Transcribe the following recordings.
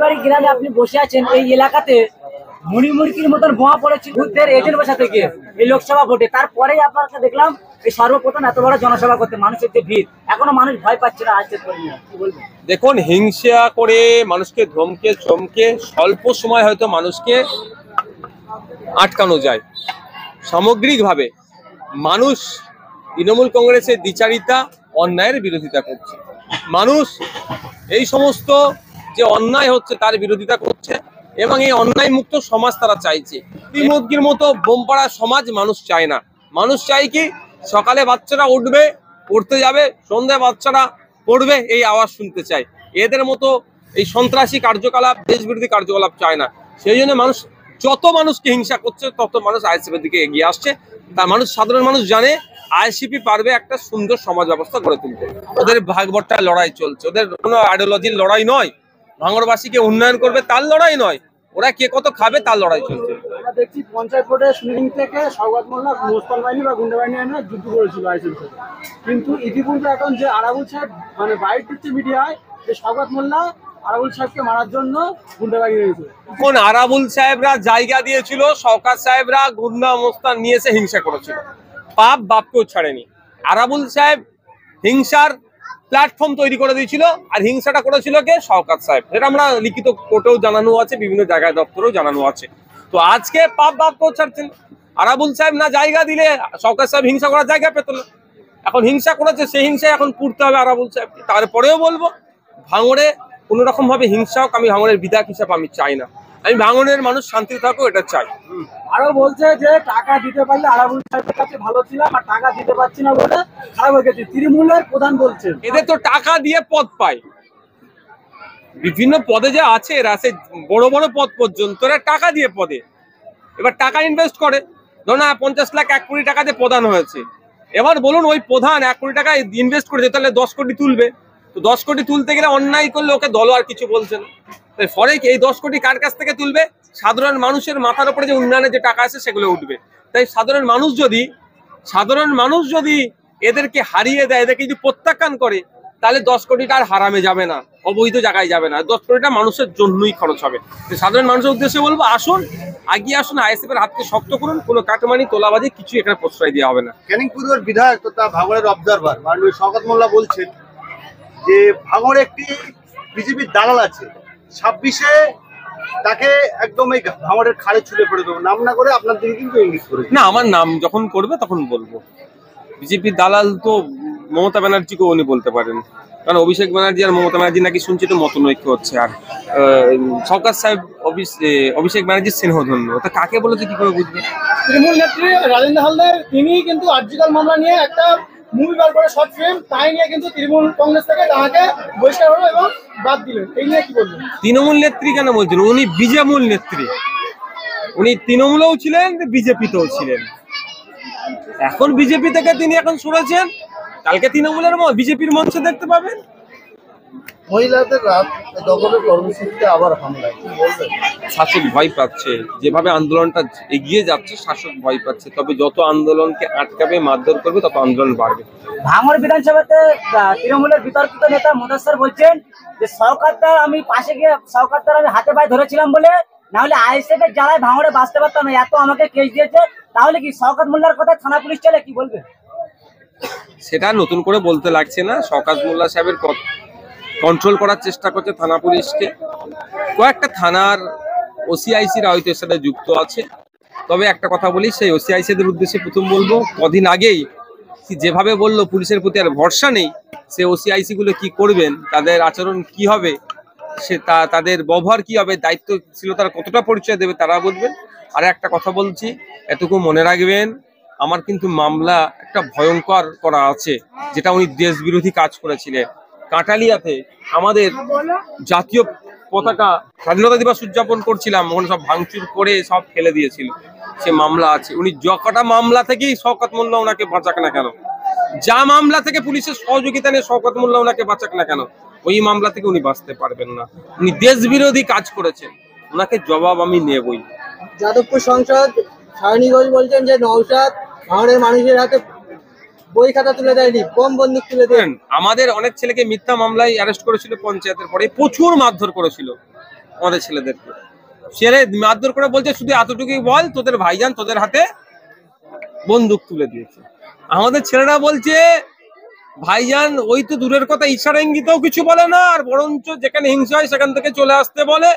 বাড়ি গ্রামে আপনি বসে আছেন, এই এলাকাতে মুড়ির মতন বোমা পড়েছিল বুদ্ধের এজেন্ট বসা থেকে এই লোকসভা ভোটে। তারপরেই আপনাকে দেখলাম এই সর্বপ্রথম এত বড় জনসভা করতে, মানুষের যে ভিড়, এখনো মানুষ ভয় পাচ্ছে না আজকে করে নিয়ে, কি বলবেন? দেখুন, হিংসা করে মানুষকে ধমকে চমকে স্বল্প সময় হয়তো মানুষকে আটকানো যায়। সামগ্রিকভাবে মানুষ তৃণমূল কংগ্রেসের দ্বিচারিতা, অন্যায়ের বিরোধিতা করছে। মানুষ এই সমস্ত যে অন্যায় হচ্ছে তার বিরোধিতা করছে এবং এই অন্যায় মুক্ত সমাজ তারা চাইছে। মুরগির মতো বোম পাড়া সমাজ মানুষ চায় না। মানুষ চায় কি, সকালে বাচ্চারা উঠবে, পড়তে যাবে, সন্ধ্যায় বাচ্চারা পড়বে, এই আওয়াজ শুনতে চায়। এদের মতো এই সন্ত্রাসী কার্যকলাপ, দেশবিরোধী কার্যকলাপ চায় না। সেই জন্য মানুষ, যত মানুষকে হিংসা করছে তত মানুষ আইএসএফের দিকে এগিয়ে আসছে। তার মানুষ, সাধারণ মানুষ জানে আইএসএফ পারবে একটা সুন্দর সমাজ ব্যবস্থা গড়ে তুলতে। ওদের ভাগবটার লড়াই চলছে, ওদের কোনো আইডিওলজির লড়াই নয়, ভাঙড়বাসীকে উন্নয়ন করবে তার লড়াই নয়, ওরা কে কত খাবে তার লড়াই চলছে। আমরা দেখছি পঞ্চায়েত ভোটে শুনিং থেকে সওগাত মোল্লা মোস্তান বাহিনী বা গুন্ডা বাহিনী এনে যুদ্ধ করেছিল আইএসএফ সাথে, কিন্তু ইতিপূর্বে এখন যে আরাবুল সাহেব মানে বাইট দিচ্ছে মিডিয়ায় যে সওগাত মোল্লা আরাবুল সাহেবকে মারার জন্য গুন্ডা বাহিনী হয়েছে। কোন আরাবুল সাহেবরা জায়গা দিয়েছিল, শওকত সাহেবরা গুন্ডা মোস্তান নিয়ে এসে হিংসা করেছিল। পাপ বাপকেও ছাড়েনি। আরাবুল সাহেব হিংসার প্ল্যাটফর্ম তৈরি করে দিয়েছিল, আর হিংসাটা করেছিল কে? শওকত সাহেব। যেটা আমরা লিখিত কোর্টেও জানানো আছে, বিভিন্ন জায়গায় দপ্তরেও জানানো আছে। তো আজকে পাপ বাপকেও ছাড়ছেন। আরাবুল সাহেব না জায়গা দিলে শওকত সাহেব হিংসা করার জায়গা পেত না। এখন হিংসা করেছে, সেই হিংসায় এখন পুড়তে হবে আরাবুল সাহেবকে। তারপরেও বলবো, ভাঙড়ে কোন রকম ভাবে হিংসা হোক, আমি ভাঙড়ের বিধায়ক হিসাবে আমি চাই না। আমি ভাঙড়ের মানুষ শান্তিতে থাকুক, এটা চাই। আরো বলছে যে টাকা দিতে পারলে আরাবুল সাহেবের কাছে ভালো ছিলাম, আর টাকা দিতে পারছি না বলে খারাপ হয়ে গেছে, তৃণমূলের প্রধান বলছেন। এদের তো টাকা দিয়ে পদ পায়, বিভিন্ন পদে যে আছে এরা, সে বড় বড় পদ পর্যন্ত এরা টাকা দিয়ে পদে। এবার টাকা ইনভেস্ট করে, ধরুন 50 লাখ 1 কোটি টাকা দিয়ে প্রধান হয়েছে। এবার বলুন, ওই প্রধান 1 কোটি টাকা ইনভেস্ট করেছে, তাহলে 10 কোটি তুলবে। তো 10 কোটি তুলতে গেলে অন্যায় করলে ওকে দল আর কিছু বলছে না। তাই ফলে এই 10 কোটি কার কাছ থেকে তুলবে? সাধারণ মানুষের মাথার উপরে যে উন্নয়নের যে টাকা আছে সেগুলো উঠবে। তাই সাধারণ মানুষ যদি এদেরকে হারিয়ে দেয়, এদেরকে যদি প্রত্যাখ্যান করে, তাহলে 10 কোটিটা আর হারামে যাবে না, অবৈধ জায়গায় যাবে না। 10 কোটিটা মানুষের জন্যই খরচ হবে। সাধারণ মানুষের উদ্দেশ্যে বলবো, আসুন, এগিয়ে আসুন, আইএসএফ এর হাতকে শক্ত করুন। কোনো কাটমানি তোলাবাজি কিছু এখানে প্রশ্রয় দেওয়া হবে না। ক্যানিং পূর্বের বিধায়ক তথা ভাঙড়ের অবজারভার মাননীয় শওকত মোল্লা বলছেন যে ভাঙড়ে একটি বিজেপির দালাল আছে, 26-এ তাকে একদম এই ভাঙড়ের খাড়ে ছুলে পড়ে দেবো, নাম না করে আপনার দিকে কিন্তু ইঙ্গিত করেছে। না, আমার নাম যখন করবে তখন বলবো। বিজেপির দালাল তো মমতা ব্যানার্জিকে উনি বলতে পারেন, কারণ অভিষেক ব্যানার্জি আর মমতা ব্যানার্জি নাকি শুনছি তো মতনৈক্য হচ্ছে। আর শওকত সাহেব অভিষেক ব্যানার্জির স্নেহধন্য, তা কাকে বলেছে কি করে বুঝবে? তৃণমূল নেত্রী রাজেন্দ্র হালদার তিনি কিন্তু আর্জিকাল মামলা নিয়ে একটা মুভি বার করে, শর্ট ফিল্ম, তাই নিয়ে কিন্তু তৃণমূল কংগ্রেস থেকে তাকে বহিষ্কার হলো এবং বাদ দিলেন। এই নিয়ে কি বলবেন? তৃণমূল নেত্রী কেন বলছেন? উনি বিজেমূল নেত্রী। উনি তৃণমূলেও ছিলেন, বিজেপিতেও ছিলেন। এখন বিজেপি থেকে তিনি এখন সরেছেন, কালকে তৃণমূলের বিজেপির মঞ্চে দেখতে পাবেন। মহিলাদের রাত দখলের কর্মসূচিতে আবার হামলা, কি বলবেন? শাসক ভয় পাচ্ছে, যেভাবে আন্দোলনটা এগিয়ে যাচ্ছে শাসক ভয় পাচ্ছে। তবে যত আন্দোলনকে আটকাবে, মারধর করবে, তত আন্দোলন বাড়বে। ভাঙড় বিধানসভাতে তৃণমূলের বিতর্কিত নেতা মুদাস্সর বলছেন যে শওকতদার আমি পাশে গিয়ে শওকতদার আমি হাতে পায়ে ধরেছিলাম বলে, না হলে আইএসএফ এর জ্বালায় ভাঙড়ে বাঁচতে পারতাম না, এত আমাকে কেস দিয়েছে। তাহলে কি শওকত মোল্লার কথা থানা পুলিশ চলে, কি বলবে? সেটা নতুন করে বলতে লাগছে না। শওকত মোল্লা সাহেবের কন্ট্রোল করার চেষ্টা করছে থানা পুলিশকে। কয়েকটা থানার ওসিআইসিরা হয়তো এর সাথে যুক্ত আছে। তবে একটা কথা বলি, সেই ওসিআইসিদের উদ্দেশ্যে প্রথম বলবো, কদিন আগেই যেভাবে বললো পুলিশের প্রতি আর ভরসা নেই, সে ওসিআইসি গুলো কি করবেন, তাদের আচরণ কি হবে, সে তাদের ব্যবহার কি হবে, দায়িত্বশীলতার কতটা পরিচয় দেবে তারা বলবেন। আর একটা কথা বলছি, এটুকু মনে রাখবেন, আমার কিন্তু মামলা একটা ভয়ঙ্কর করা আছে, যেটা উনি দেশ বিরোধী কাজ করেছিলেন। কাঁটালিয়াতে আমাদের জাতীয় পতাকা স্বাধীনতা দিবস উদযাপন করছিলাম, ওখানে সব ভাঙচুর করে সব ফেলে দিয়েছিল। সে মামলা আছে। উনি যতটা মামলা থেকেই শওকত মোল্লা ওনাকে বাঁচাক না কেন, যা মামলা থেকে পুলিশের সহযোগিতা নিয়ে শওকত মোল্লা ওনাকে বাঁচাক না কেন, ওই মামলা থেকে উনি বাঁচতে পারবেন না। উনি দেশ বিরোধী কাজ করেছেন, ওনাকে জবাব আমি নেবই। যাদবপুর সংসদ সায়নী ঘোষ বলছেন যে নওশাদ ভাঙড়ের মানুষের হাতে বই খাতা তুলে দেয়নি, বোম বন্দুক তুলে দেন। আমাদের অনেক ছেলেকে মিথ্যা মামলায় অ্যারেস্ট করেছিল পঞ্চায়েতের পরে, প্রচুর মারধর করেছিল। আমাদের ছেলেদেরকে। ছেলে মারধর করে বলছে শুধু এতটুকুই বল, তোদের ভাইজান তোদের হাতে বন্দুক তুলে দিয়েছে। আমাদের ছেলেরা বলছে ভাইজান ওই তো দূরের কথা, ইশারা ইঙ্গিতেও কিছু বলে না, আর বরঞ্চ যেখানে হিংসা হয় সেখান থেকে চলে আসতে বলে,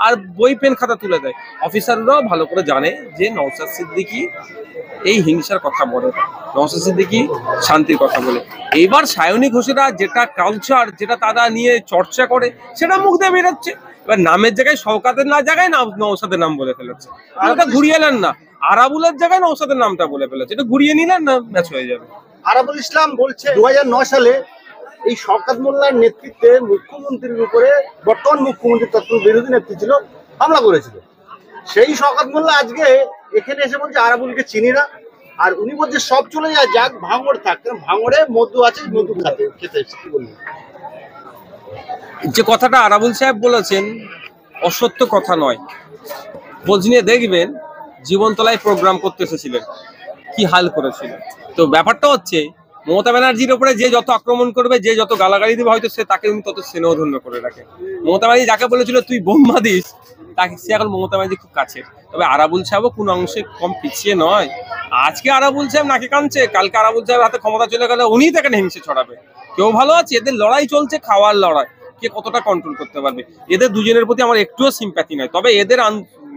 আর বই পেন খাতা তুলে দেয়। অফিসাররাও ভালো করে জানে যে নওশাদ সিদ্দিকী এই হিংসার কথা বলে, নওশাদ সিদ্দিকী শান্তির কথা বলে। এইবার সায়নী ঘোষেরা যেটা কালচার, যেটা তারা নিয়ে চর্চা করে, সেটা মুখ দিয়ে বেরোচ্ছে। এবার নামের জায়গায় শওকাতের না জায়গায় নওশাদের নাম বলে ফেলেছে। ওটা ঘুরিয়ে নেন না, আরাবুলের জায়গায় নওশাদের নামটা বলে ফেলেছে, এটা ঘুরিয়ে নিলেন না, ম্যাচ হয়ে যাবে। আরাবুল ইসলাম বলছে 2009 সালে এই শওকত মোল্লার নেতৃত্বে মুখ্যমন্ত্রীর উপরে বর্তমান মুখ্যমন্ত্রী তৎকালীন বিরোধী নেত্রী ছিল হামলা করেছিল। সেই শওকত মোল্লা আজকে এখানে এসে বলছে আরাবুলকে চিনি না, আর উনি বলছে সব চলে যায়, যাক ভাঙড় থাক, কারণ ভাঙড়ে মধু আছে, মধু খেতে এসেছে। কি বলবেন? যে কথাটা আরাবুল সাহেব বলেছেন অসত্য কথা নয়। খোঁজ নিয়ে দেখবেন জীবনতলায় প্রোগ্রাম করতে এসেছিলেন, কি হাল করেছিল। তো ব্যাপারটা হচ্ছে মমতা ব্যানার্জির উপরে যে যত আক্রমণ করবে, যে যত গালাগালি দেবে, হয়তো সে তাকে উনি তত স্নেহধন্য করে রাখে। মমতা ব্যানার্জি যাকে বলেছিল তুই বোম্বা দিস, তাকে সে এখন মমতা ব্যানার্জি খুব কাছে। তবে আরাবুল সাহেবও কোনো অংশে কম পিছিয়ে নয়। আজকে আরাবুল সাহেব নাকি কাঁদছে, কালকে আরাবুল সাহেব হাতে ক্ষমতা চলে গেলে উনি তাকে হিংসে ছড়াবে। কেউ ভালো আছে, এদের লড়াই চলছে, খাওয়ার লড়াই, কে কতটা কন্ট্রোল করতে পারবে। এদের দুজনের প্রতি আমার একটুও সিম্প্যাথি নাই। তবে এদের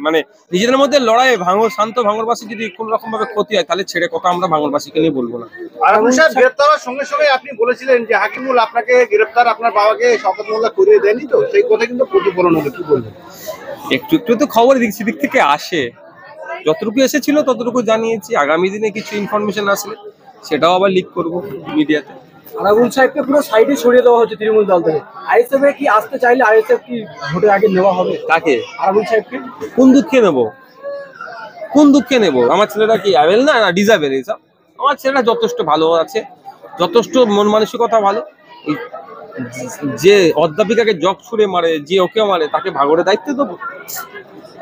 মানে নিজেদের মধ্যে লড়াই, শান্ত ভাঙড়বাসী যদি কোন রকম ভাবে ক্ষতি হয়, তাহলে ছেড়ে কথা আমরা ভাঙড়বাসীকে নিয়ে বলবো না। আরাবুল সাহেব গ্রেপ্তার হওয়ার সঙ্গে সঙ্গে আপনি বলেছিলেন যে হাকিমুল আপনাকে গ্রেপ্তার আপনার বাবাকে শওকত মোল্লা করিয়ে দেয়নি, তো সেই কথা কিন্তু প্রতিফলন হলো। কি বলবেন? একটু একটু তো খবর দিক সেদিক থেকে আসে, যতটুকু এসেছিল ততটুকু জানিয়েছি। আগামী দিনে কিছু ইনফরমেশন আসলে সেটাও আবার লিক করবো মিডিয়াতে। আরাবুল সাহেবকে পুরো সাইডে সরিয়ে দেওয়া হচ্ছে তৃণমূল দল থেকে। আইএসএফ কি আসতে চাইলে আইএসএফ কি ভোটের আগে নেওয়া হবে? কাকে? আরাবুল সাহেবকে। কোন দুঃখে নেব, কোন দুঃখে নেব? আমার ছেলেরা কি অ্যাভেল না, ডিজাবেল এইসব? আমার ছেলেরা যথেষ্ট ভালো আছে, যথেষ্ট মন মানসিকতা ভালো। যে অধ্যাপিকাকে জগ ছুড়ে মারে, যে ওকে মারে, তাকে ভাঙড়ে দায়িত্ব দেবো?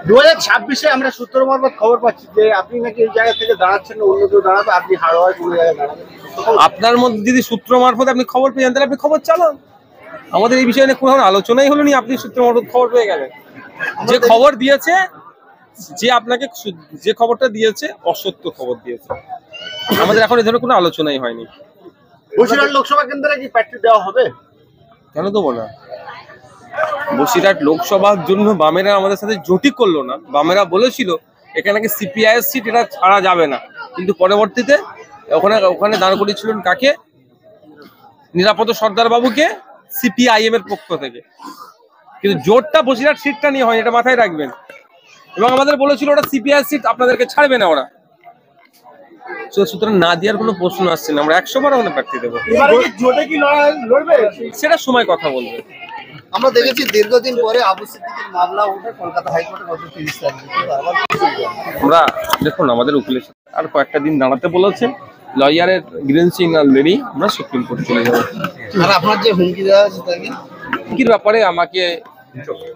2026-এ আমরা সূত্র মারফত খবর পাচ্ছি যে আপনি নাকি এই জায়গা থেকে দাঁড়াচ্ছেন না, অন্য কেউ দাঁড়াবে, আপনি হাড়োয়ায় কোনো জায়গায় দাঁড়াবেন। আপনার মধ্যে যদি সূত্র মারফত আপনি খবর পেয়ে যান, তাহলে আপনি খবর চালান। আমাদের এই বিষয়ে কোনো আলোচনাই হলো নি, আপনি সূত্র মারফত খবর পেয়ে গেলেন। যে খবর দিয়েছে, যে আপনাকে যে খবরটা দিয়েছে অসত্য খবর দিয়েছে। আমাদের এখন এই ধরনের কোনো আলোচনাই হয়নি। বসিরহাট লোকসভা কেন্দ্রে কি প্রার্থী দেওয়া হবে? কেন দেবো না? বসিরহাট লোকসভার জন্য বামেরা আমাদের সাথে জোটই করলো না। বামেরা বলেছিল এখানে নাকি সিপিআইএস সিট, এটা ছাড়া যাবে না, কিন্তু পরবর্তীতে ওখানে দাঁড় করিয়েছিলেন কাকে? নিরাপদ সর্দার বাবুকে, সিপিআইএম এর পক্ষ থেকে। কিন্তু জোটটা বসিরহাট সিটটা নিয়ে হয়নি, এটা মাথায় রাখবেন। এবং আমাদের বলেছিল ওটা সিপিআই সিট, আপনাদেরকে ছাড়বে না ওরা। সুতরাং না দেওয়ার কোনো প্রশ্ন আসছে না, আমরা 100 বার ওখানে প্রার্থী দেবো। জোটে কি লড়বে সেটা সময় কথা বলবে। আমরা দেখেছি দীর্ঘদিন পরে আবু সিদ্দিকের মামলা উঠে কলকাতা হাইকোর্টে গত 30 তারিখে। আমরা দেখুন আমাদের উকিলের সাথে আর কয়েকটা দিন দাঁড়াতে বলেছে, লয়ারের গ্রিন সিগন্যাল দিলেই আমরা সুপ্রিম কোর্টে চলে যাবো। আর আপনার যে হুমকি দেওয়া আছে তাকে হুমকির ব্যাপারে আমাকে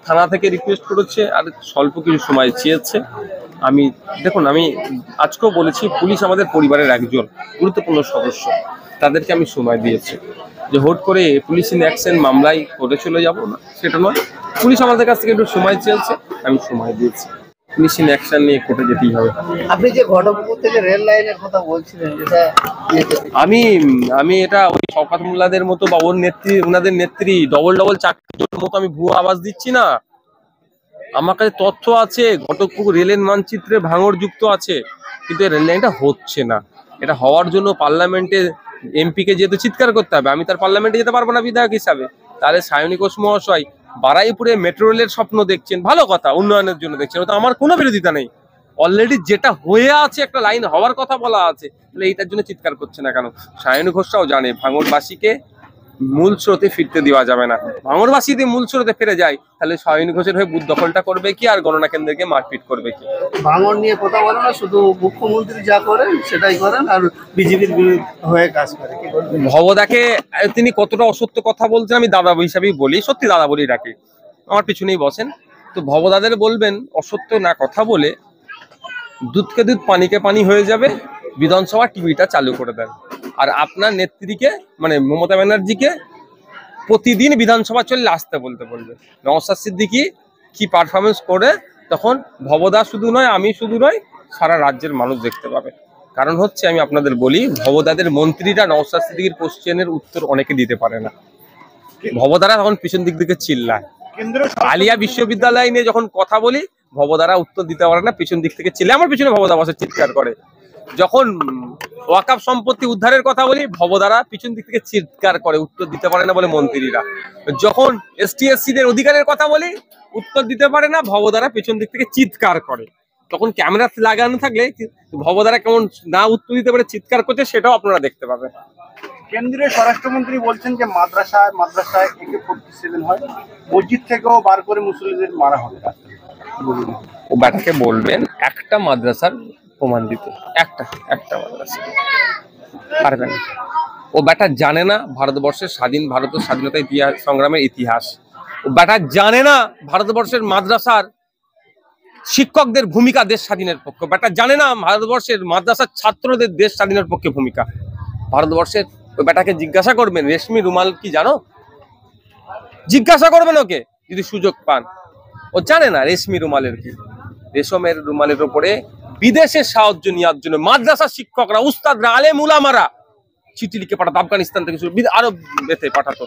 থানা থেকে রিকোয়েস্ট করেছে, আর স্বল্প কিছু সময় চেয়েছে। আমি দেখুন, আমি আজকেও বলেছি পুলিশ আমাদের পরিবারের একজন গুরুত্বপূর্ণ সদস্য, তাদেরকে আমি সময় দিয়েছি। যে হুট করে পুলিশ ইন অ্যাকশন মামলায় কোর্টে চলে যাব না, সেটা নয়। পুলিশ আমাদের কাছ থেকে একটু সময় চেয়েছে, আমি সময় দিয়েছি। পুলিশ ইন অ্যাকশন নিয়ে কোর্টে যেতেই হবে। আপনি যে ঘটকপুর থেকে রেল লাইনের কথা বলছিলেন, এটা আমি এটা ওই শওকত মোল্লাদের মতো বা ওনাদের নেত্রী ডবল চাকরির মতো আমি ভুয়ো আওয়াজ দিচ্ছি না। আমার কাছে তথ্য আছে, ঘটকপুর রেলের মানচিত্রে ভাঙড় যুক্ত আছে, কিন্তু এই রেল লাইনটা হচ্ছে না। এটা হওয়ার জন্য পার্লামেন্টে এমপিকে যেহেতু চিৎকার করতে হবে, আমি তার পার্লামেন্টে যেতে পারবো না বিধায়ক হিসাবে। তাহলে সায়নী ঘোষ মহাশয় বারাইপুরে মেট্রো রেলের স্বপ্ন দেখছেন, ভালো কথা, উন্নয়নের জন্য দেখছেন, ওটা আমার কোনো বিরোধিতা নেই। অলরেডি যেটা হয়ে আছে, একটা লাইন হওয়ার কথা বলা আছে, তাহলে এইটার জন্য চিৎকার করছে না কেন? সায়নী ঘোষরাও জানে ভাঙড়বাসীকে মূল স্রোতে ফিরতে দেওয়া যাবে না। ভাঙড়বাসী যদি মূল স্রোতে ফিরে যায়, তাহলে সায়নী ঘোষের হয়ে বুথ দখলটা করবে কি, আর গণনা কেন্দ্রকে মারপিট করবে কি? ভাঙড় নিয়ে কথা বলে না, শুধু মুখ্যমন্ত্রী যা করেন সেটাই করেন, আর বিজেপির হয়ে কাজ করে। কি বলবেন? ভবদাকে তিনি কতটা অসত্য কথা বলছেন আমি দাদা হিসাবেই বলি, সত্যি দাদা বলি রাখি, আমার পিছনেই বসেন। তো ভবদাদের বলবেন অসত্য না কথা বলে দুধকে দুধ পানিকে পানি হয়ে যাবে, বিধানসভা টিভিটা চালু করে দেন। আর আপনার নেত্রীকে মানে মমতা ব্যানার্জিকে প্রতিদিন বিধানসভা চলে আসতে বলবে। নওশাদ সিদ্দিকী কি পারফরমেন্স করে, তখন ভবদা শুধু নয়, আমি শুধু নয়, সারা রাজ্যের মানুষ দেখতে পাবে। কারণ হচ্ছে, আমি আপনাদের বলি, ভবদাদের মন্ত্রীরা নওশাদ সিদ্দিকীর কোশ্চেনের উত্তর অনেকে দিতে পারে না। ভবদারা তখন পিছন দিক থেকে চিল্লায়। কেন্দ্রীয় আলিয়া বিশ্ববিদ্যালয় নিয়ে যখন কথা বলি, ভবদারা উত্তর দিতে পারে না, পিছন দিক থেকে চিল্লায়। আমার পিছনে ভবদা বসে চিৎকার করে। যখন ওয়াকাফ সম্পত্তি উদ্ধারের কথা বলি, ভবদারা পিছন দিক থেকে চিৎকার করে, উত্তর দিতে পারে না বলে মন্ত্রীরা। যখন ST/SC দের অধিকারের কথা বলি, উত্তর দিতে পারে না, ভবদারা পিছন দিক থেকে চিৎকার করে। তখন ক্যামেরা লাগানো থাকলে ভবদারা কেমন না উত্তর দিতে পারে, চিৎকার করছে, সেটাও আপনারা দেখতে পাবেন। কেন্দ্রীয় স্বরাষ্ট্রমন্ত্রী বলছেন যে মাদ্রাসায় AK-47 হয়, মসজিদ থেকেও বার করে মুসলিমদের মারা হবে। ও ব্যাটাকে বলবেন একটা মাদ্রাসার প্রমাণ দিতে, একটা মাদ্রাসা পারবেন। ও ব্যাটা জানে না ভারতবর্ষের ভারতের স্বাধীনতা সংগ্রামের ইতিহাস। ও ব্যাটা জানে না ভারতবর্ষের মাদ্রাসার শিক্ষকদের ভূমিকা দেশ স্বাধীনের পক্ষে। ব্যাটা জানে না ভারতবর্ষের মাদ্রাসার ছাত্রদের দেশ স্বাধীনের পক্ষে ভূমিকা। ভারতবর্ষের ওই ব্যাটাকে জিজ্ঞাসা করবেন রেশমি রুমাল কি জানো, জিজ্ঞাসা করবেন ওকে যদি সুযোগ পান। ও জানে না রেশমি রুমালের কি। রেশমের রুমালের উপরে বিদেশে সাহায্য নেওয়ার জন্য মাদ্রাসা শিক্ষকরা, উস্তাদরা, আলেম উলামারা চিঠি লিখে পাঠাতো, আফগানিস্তান থেকে শুরু আরো বেতে পাঠাতো।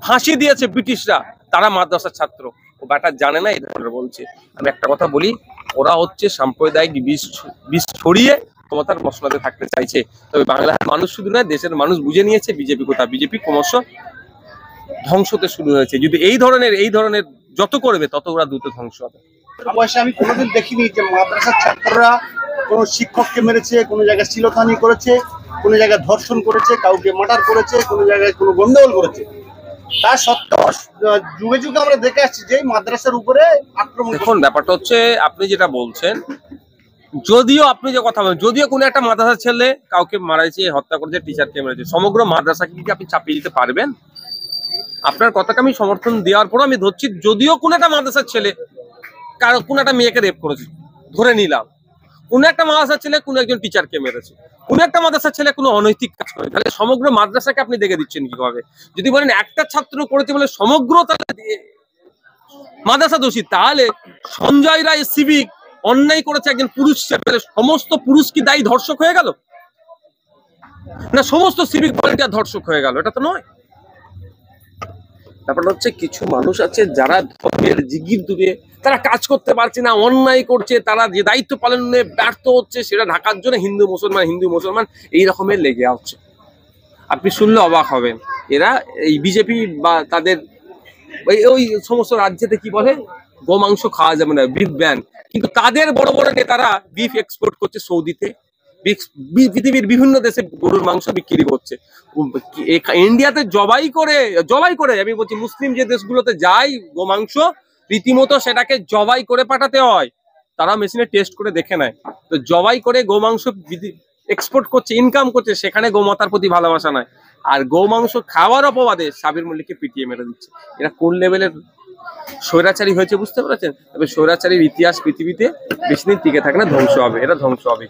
ফাঁসি দিয়েছে ব্রিটিশরা, তারা মাদ্রাসার ছাত্র। ও ব্যাটা জানে না, এই ধরনের বলছে। আমি একটা কথা বলি, ওরা হচ্ছে সাম্প্রদায়িক বিষ ছড়িয়ে ক্ষমতার মসনদে থাকতে চাইছে। তবে বাংলার মানুষ শুধু নয়, দেশের মানুষ বুঝে নিয়েছে বিজেপি কোথা। বিজেপি ক্রমশ ধ্বংস হতে শুরু হয়েছে। যদি এই ধরনের যত করবে, তত ওরা দ্রুত ধ্বংস হবে। অবশ্যই আমি কোনোদিন দেখিনি যে মাদ্রাসার ছাত্ররা কোনো শিক্ষককে মেরেছে, কোনো জায়গায় শিলতানি করেছে, কোনো জায়গায় ধর্ষণ করেছে, কাউকে মার্ডার করেছে, কোনো জায়গায় কোনো গন্ডগোল করেছে। তা সত্ত্বেও যুগে যুগে আমরা দেখে আসছি যে মাদ্রাসার উপরে আক্রমণ। দেখুন, ব্যাপারটা হচ্ছে আপনি যেটা বলছেন, যদিও আপনি যে কথা বলেন, যদিও কোনো একটা মাদ্রাসার ছেলে কাউকে মারাইছে, হত্যা করেছে, টিচারকে মেরেছে, সমগ্র মাদ্রাসাকে কি আপনি চাপিয়ে দিতে পারবেন? আপনার কথাকে আমি সমর্থন দেওয়ার পর আমি ধরছি, যদিও কোনো একটা মাদ্রাসার ছেলে কোনো একটা মেয়েকে রেপ করেছে, ধরে নিলাম, কোনো একটা মাদ্রাসার ছেলে কোনো একজন টিচারকে মেরেছে, কোনো একটা মাদ্রাসার ছেলে কোনো অনৈতিক কাজ করে, তাহলে সমগ্র মাদ্রাসাকে আপনি দেখে দিচ্ছেন কিভাবে? যদি বলেন একটা ছাত্র করেছে বলে সমগ্র মাদ্রাসা দোষী, তাহলে সঞ্জয় রায় সিভিক অন্যায় করেছে একজন পুরুষ, সমস্ত পুরুষ কি দায়ী ধর্ষক হয়ে গেল? না সমস্ত সিভিক ভলেন্টিয়ার ধর্ষক হয়ে গেল? এটা তো নয়। ব্যাপারটা হচ্ছে, কিছু মানুষ আছে যারা ধর্মের জিগির দূরে, তারা কাজ করতে পারছে না, অন্যায় করছে, তারা যে দায়িত্ব পালনে ব্যর্থ হচ্ছে, সেটা ঢাকার জন্য হিন্দু মুসলমান এই রকমের লেগে আসছে। আপনি শুনলে অবাক হবেন, এরা এই বিজেপি বা তাদের ওই সমস্ত রাজ্যেতে কি বলে, গোমাংস খাওয়া যাবে না, বিফ ব্যান, কিন্তু তাদের বড় বড় নেতারা বিফ এক্সপোর্ট করছে সৌদিতে, পৃথিবীর বিভিন্ন দেশে গরুর মাংস বিক্রি করছে। ইন্ডিয়াতে জবাই করে আমি বলছি, মুসলিম যে দেশগুলোতে যায় গোমাংস, রীতিমতো সেটাকে জবাই করে পাঠাতে হয়, তারা মেশিনে টেস্ট করে দেখে নেয়। তো জবাই করে গোমাংস এক্সপোর্ট করছে, ইনকাম করছে, সেখানে গোমাতার প্রতি ভালোবাসা নাই। আর গোমাংস খাওয়ার অপবাদে সাবির মল্লিককে পিটিয়ে মেরে দিচ্ছে। এরা কোন লেভেলের স্বৈরাচারী হয়েছে বুঝতে পেরেছেন? তবে স্বৈরাচারীর ইতিহাস পৃথিবীতে বেশি দিন টিকে থাকে না, ধ্বংস হবে, এটা ধ্বংস হবে।